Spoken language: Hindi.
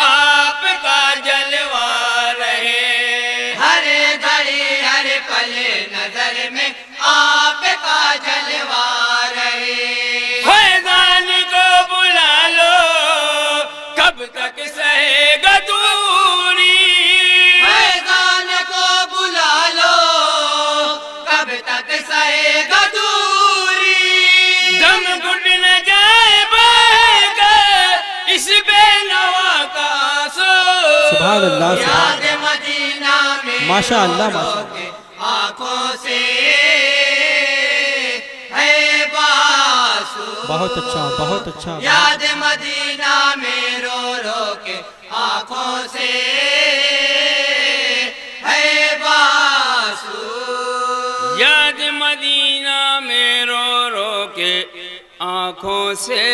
आपका जलवा रहे, हर घड़ी हर पल नजर में आपका जलवा रहे। फैजान को बुला लो, कब तक सहेगा दूरी। फैजान को बुला लो, कब तक सहेगा दूरी। दम घुट न जाए बहकर इस बेनवा का आंसू। सुभान अल्लाह, याद मदीना में माशा अल्लाह, माशा रोके आंखों से है बासु। बहुत अच्छा, बहुत अच्छा। याद मदीना में रो रो के आंखों से है बासु। याद मदीना में रो रो के आंखों से